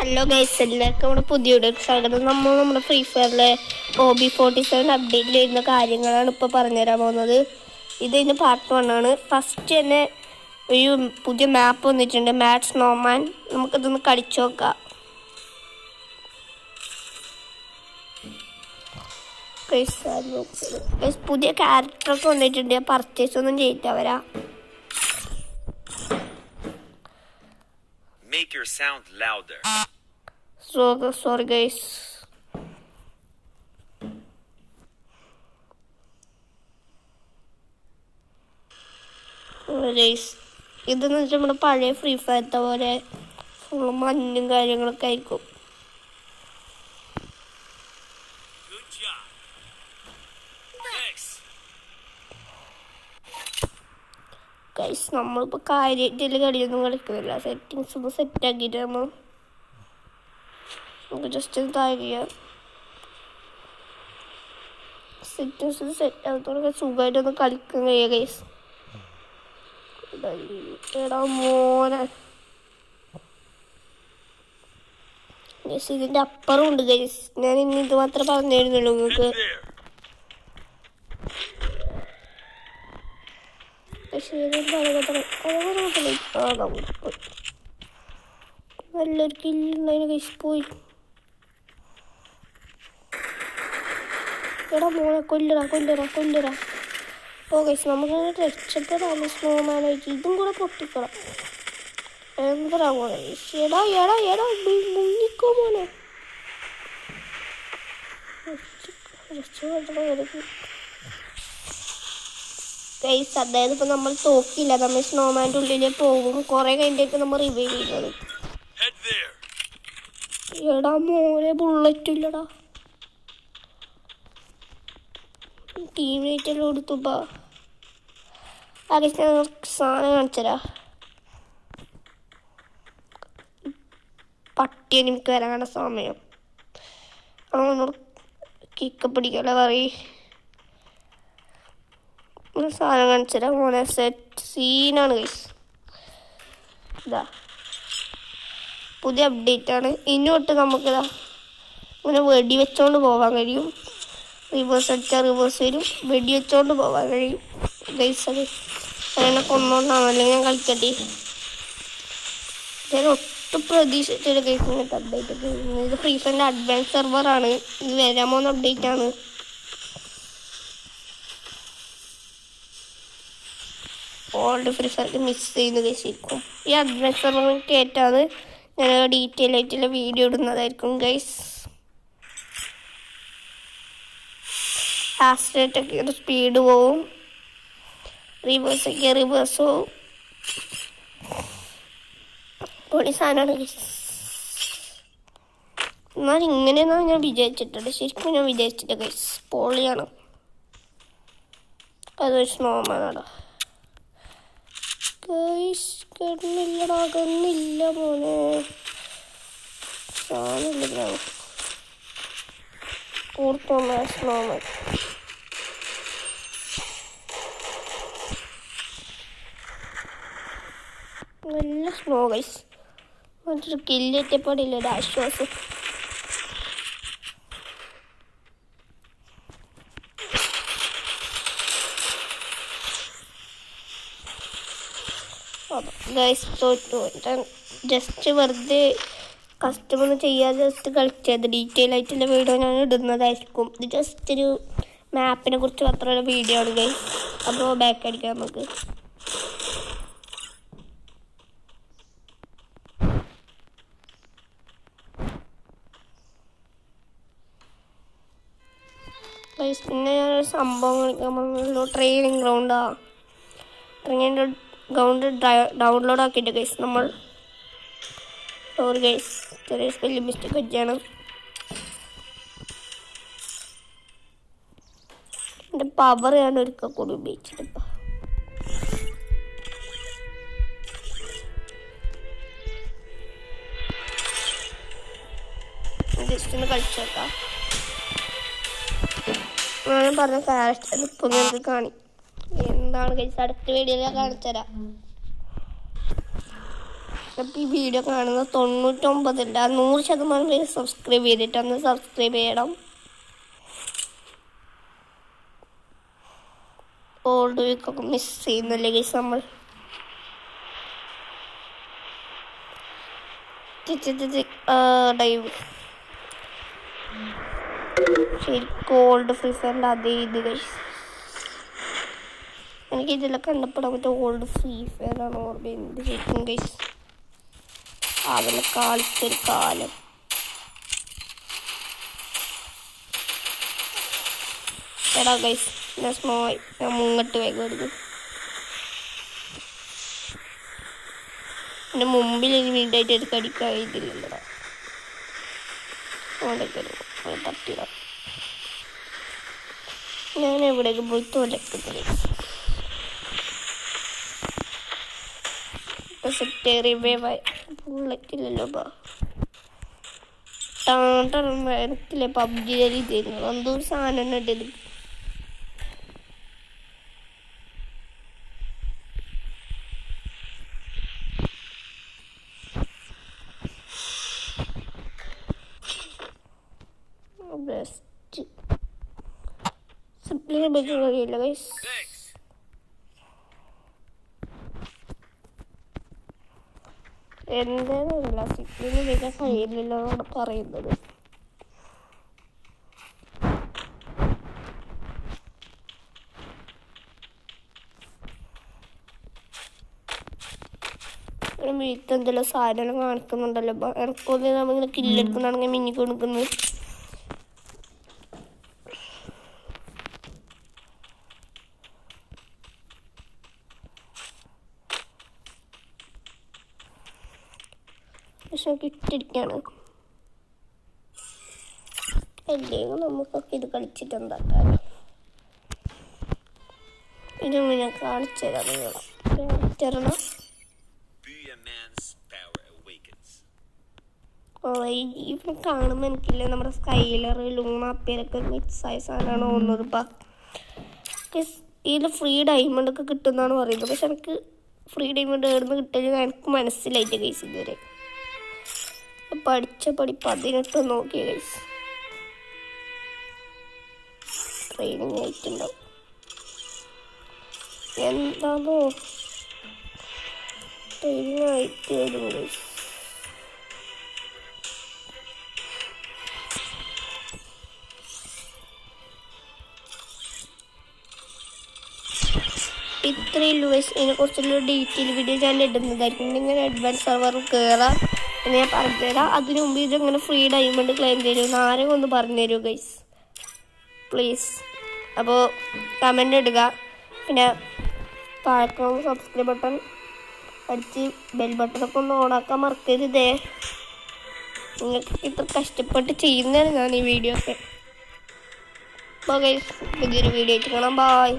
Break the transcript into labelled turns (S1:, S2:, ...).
S1: Hello guys, എല്ലാവർക്കും നമ്മുടെ പുതിയ സ്വാഗതം. നമ്മുടെ ഫ്രീ ഫയറിലെ OB47 അപ്ഡേറ്റിൽ വരുന്ന കാര്യങ്ങളാണ് ഇപ്പോൾ പറഞ്ഞുതരാൻ പോകുന്നത്. ഇതിന് പാർട്ട് 1 ആണ്. ഫസ്റ്റ് തന്നെ ഒരു പുതിയ മാപ്പ് വന്നിട്ടുണ്ട്, മാഡ് സ്നോമാൻ. നമുക്കിതൊന്ന് കളിച്ചു നോക്കാം. പുതിയ ക്യാരക്ടറൊക്കെ വന്നിട്ടുണ്ട്. പർച്ചേസ് ഒന്നും ചെയ്തിട്ടവരാ.
S2: Make your sound louder.
S1: Sorry guys. ഇതെന്ന് വെച്ചാൽ നമ്മുടെ പഴയ ഫ്രീ ഫയർത്തെ പോലെ ഫുള്ള് മഞ്ഞും കാര്യങ്ങളൊക്കെ ആയിരിക്കും. ഗൈസ്, നമ്മളിപ്പോൾ കാര്യമായിട്ട് കളിയൊന്നും കളിക്കുന്നില്ല. സെറ്റിങ്സ് ഒന്ന് സെറ്റാക്കിയിട്ട് നമുക്ക് ജസ്റ്റ് ഒന്ന് താഴെ സെറ്റിങ്സ് സെറ്റാകത്തോടെ സുഖമായിട്ടൊന്ന് കളിക്കാൻ കഴിയുക. ഗൈസ് എടാ മോനെ, ഗൈസ് ഇതിൻ്റെ അപ്പുറം ഉണ്ട്. ഗൈസ് ഞാൻ ഇനി ഇത് മാത്രമേ പറഞ്ഞിരുന്നുള്ളൂ നിങ്ങൾക്ക്. നല്ലൊരു കില്ലുണ്ടായിന് ഗൈസ്. പോയി എടാ മോനെ, കൊല്ലടാ. ഓ ഗൈസ്, നമുക്ക് രക്ഷപ്പെടാം. സ്നോമാനായിട്ട് ഇതും കൂടെ പൊട്ടിക്കണം. എന്താ മോനെ, എടാ മുങ്ങിക്കോ മോനെ. ഗൈസ്, അതായത് ഇപ്പം നമ്മൾ തോക്കില്ല, നമ്മൾ സ്നോമാൻ്റെ ഉള്ളിൽ പോകും. കുറേ കഴിഞ്ഞിട്ട് നമ്മൾ റിവൈവ് ചെയ്യുന്നത്. എടാ മോനെ, ബുള്ളറ്റ് ഇല്ലടാ. ടീമേറ്റെല്ലാം കൊടുത്തുപ്പാ. ആകെ സാധനം കാണിച്ചരാ. പട്ടിയെ എനിക്ക് വരാനുള്ള സമയം കിക്ക പിടിക്കല പറയും. സാധനം കാണിച്ചരാ മോനെ. സെറ്റ് സീനാണ് ഗൈസ്. ഇതാ പുതിയ അപ്ഡേറ്റ് ആണ്. ഇങ്ങോട്ട് നമുക്കിതാ ഇങ്ങനെ വെടി വെച്ചോണ്ട് പോകാൻ കഴിയും. റിവേഴ്സ് അടിച്ചാൽ റിവേഴ്സ് വരും. വെടി വെച്ചോണ്ട് പോകാൻ കഴിയും ഗൈസ്. അത് അങ്ങനെ കൊന്നോണ്ടാണല്ലോ ഞാൻ കളിക്കട്ടെ. ഞാൻ ഒട്ടും പ്രതീക്ഷിച്ചൊരു ഗൈസ് ഇങ്ങനത്തെ അപ്ഡേറ്റ് ഒക്കെ. ഇത് ഫ്രീ ഫയറിൻ്റെ അഡ്വാൻസ് സെർവറാണ്. ഇത് വരാൻ പോകുന്ന അപ്ഡേറ്റ് ആണ്. ഓൾഡ് ഫ്രീ ഫയർക്ക് മിസ് ചെയ്യുന്നത് ഗൈസിരിക്കും. ഈ അഡ്വാൻസ് സെർവർ കേട്ടാണ് ഞാൻ ഡീറ്റെയിൽ ആയിട്ടുള്ള വീഡിയോ ഇടുന്നതായിരിക്കും ഗൈസ്. ഫാസ്റ്റായിട്ടൊക്കെ സ്പീഡ് പോവും, റിവേഴ്സൊക്കെ റിവേഴ്സ് പോവും. പൊടി സാധനമാണ് ഗൈസ്. എന്നാൽ ഇങ്ങനെയൊന്നും ഞാൻ വിചാരിച്ചിട്ടുണ്ട്. ശരിക്കും ഞാൻ വിചാരിച്ചില്ല ഗൈസ്. പൊളിയാണ്. അതൊരു സ്നോമാനാണ് ഗൈസ്. കണ്ണില്ല മോനെ. സാധനമില്ല ഓർത്തോന്ന സ്നോമാൻ. നല്ല സ്നോ ഗൈസ്. മറ്റൊരു കില്ലെത്തിയപ്പോടില്ല ഒരു ആശ്വാസം. ഗൈസ് തോറ്റു. ജസ്റ്റ് വെറുതെ കസ്റ്റമർ ചെയ്യാതെ ജസ്റ്റ് കളിച്ചത്. ഡീറ്റെയിൽ ആയിട്ടുള്ള വീഡിയോ ഞാൻ ഇടുന്നതായിരിക്കും. ഇത് ജസ്റ്റ് ഒരു മാപ്പിനെ കുറിച്ച് മാത്രമുള്ള വീഡിയോ ആണ് ഗൈസ്. അപ്പോൾ ബാക്ക് അടിക്കാം നമുക്ക്. ഗൈസ് പിന്നെ ഞാനൊരു സംഭവം കളിക്കാൻ പറഞ്ഞല്ലോ. ട്രെയിനിങ് ഗ്രൗണ്ട് ഡൗൺലോഡ് ആക്കിയിട്ട് ഗൈസ് നമ്മൾ. സോറി ഗൈസ്, ചെറിയ സ്പെല്ലിംഗ് മിസ്റ്റേക്ക് വെച്ചാണ്. എൻ്റെ പവർ ഞാൻ ഒരിക്കൽ കൂടി ഉപയോഗിച്ചിട്ട് ജസ്റ്റ് ഒന്ന് കളിച്ചു നോക്കാം. ഞാൻ പറഞ്ഞ ക്യാരക്ടർ ഇപ്പം ഞങ്ങൾക്ക് കാണി. എന്താണ് ഗൈസ്, അടുത്ത വീഡിയോയിൽ കാണിച്ചു തരാം. അപ്പോൾ ഈ വീഡിയോ കാണുന്ന 99 100% പേര് സബ്സ്ക്രൈബ് ചെയ്തിട്ടൊന്ന് സബ്സ്ക്രൈബ് ചെയ്യണം. ഓൾഡ് വീക്കൊക്കെ മിസ് ചെയ്യുന്നില്ലേ ഗൈസ് നമ്മൾ. ഡൈവ് ശരിക്കും ഓൾഡ് ഫ്രീ ഫയറിൻ്റെ അതേ ഇത് ഗൈസ്. എനിക്ക് ഇതിലൊക്കെ കണ്ടപ്പെടാൻ പറ്റിയ ഓൾഡ് ഫ്രീ ഫയറാണ് ഓർമ്മ ചെയ്യുന്നത് ശരിക്കും ഗൈസ്. അതിൽ കളിച്ചൊരു കാലം. എടാ ഗൈസ് ഞാൻ മുങ്ങട്ട് വേഗം എടുക്കും. എൻ്റെ മുമ്പിൽ ഇനി വീണ്ടായിട്ട് ഒരു കടിക്കാൻ ഇതില്ലല്ലോ. തട്ടിട ഞാൻ എവിടേക്ക് പോയി തോലക്കുന്നില്ല. സെറ്റേറിയല്ലോ വരത്തില്ലേ പബ്ജിയിൽ തരുന്നത് എന്തോ സാധനം ഇട്ടത്. ബെസ്റ്റ് സിപ്ലിനെ ഉപയോഗിക്കാൻ കഴിയില്ല ഗൈസ്. എന്താണെന്നല്ല സിപ്ലിനെ ഉപയോഗിക്കാൻ കഴിയില്ലല്ലോ എന്നാണ് പറയുന്നത്. വീട്ടിൽ എന്തെല്ലാം സാധനം കാണിക്കുന്നുണ്ടല്ലോ. എനിക്കൊന്നും നമ്മളിങ്ങനെ കില്ലെടുക്കുന്നതാണെങ്കിൽ മിന്നി കൊടുക്കുന്നത്. പക്ഷെ കിട്ടിയിരിക്കുകയാണ്. അല്ലെങ്കിൽ നമുക്കൊക്കെ ഇത് കളിച്ചിട്ട് എന്താക്കാറ്. ഇതൊന്നും ഞാൻ കാണിച്ചു തരാം. നിങ്ങൾ ഇപ്പം കാണുമ്പോൾ എനിക്കില്ല നമ്മുടെ സ്കൈലർ ലൂണാപ്പേരൊക്കെ മിക്സായ സാധനമാണ് തോന്നുന്നത്. ഇപ്പം ഇതിൽ ഫ്രീ ഡയമണ്ട് ഒക്കെ കിട്ടുമെന്നാണ് പറയുന്നത്. പക്ഷെ എനിക്ക് ഫ്രീ ഡയമണ്ട് എവിടുന്ന് കിട്ടില്ല എനിക്ക് മനസ്സിലായിട്ട് ഗൈസ് ഇതുവരെ. പഠിച്ച പടി 18 നോക്കിയ ഗൈസ്. ട്രെയിനിങ് ആയിട്ടുണ്ടാവും എന്താണോ ട്രെയിനിങ് ആയിട്ട് വരും ഗൈസ്. ഇത്രയും ഗൈസ്. ഇതിനെക്കുറിച്ചുള്ള ഡീറ്റെയിൽ വീഡിയോ ഞാൻ ഇടുന്നതായിരിക്കും. ഇങ്ങനെ അഡ്വാൻസ് സെർവർ കയറാം എന്ന് ഞാൻ പറഞ്ഞുതരാം. അതിനു മുമ്പ് ഇതെങ്ങനെ ഫ്രീ ഡയമണ്ട് ക്ലെയിം തരുമെന്ന് ആരെയും ഒന്ന് പറഞ്ഞു തരൂ ഗൈസ് പ്ലീസ്. അപ്പോൾ കമൻ്റ് ഇടുക. പിന്നെ താഴെ സബ്സ്ക്രൈബ് ബട്ടൺ അടിച്ച് ബെൽ ബട്ടണൊക്കെ ഒന്ന് ഓണാക്കാൻ മറക്കരുതേ. നിങ്ങൾക്ക് ഇത്ര കഷ്ടപ്പെട്ട് ചെയ്യുന്നതാണ് ഞാൻ ഈ വീഡിയോ ഒക്കെ. അപ്പോൾ ഗൈസ് പുതിയൊരു വീഡിയോ ആയിട്ട് കാണാം. ബൈ.